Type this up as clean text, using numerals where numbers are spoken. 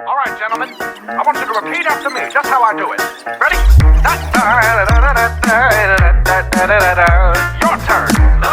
All right, gentlemen. I want you to repeat after me just how I do it. Ready? Your turn.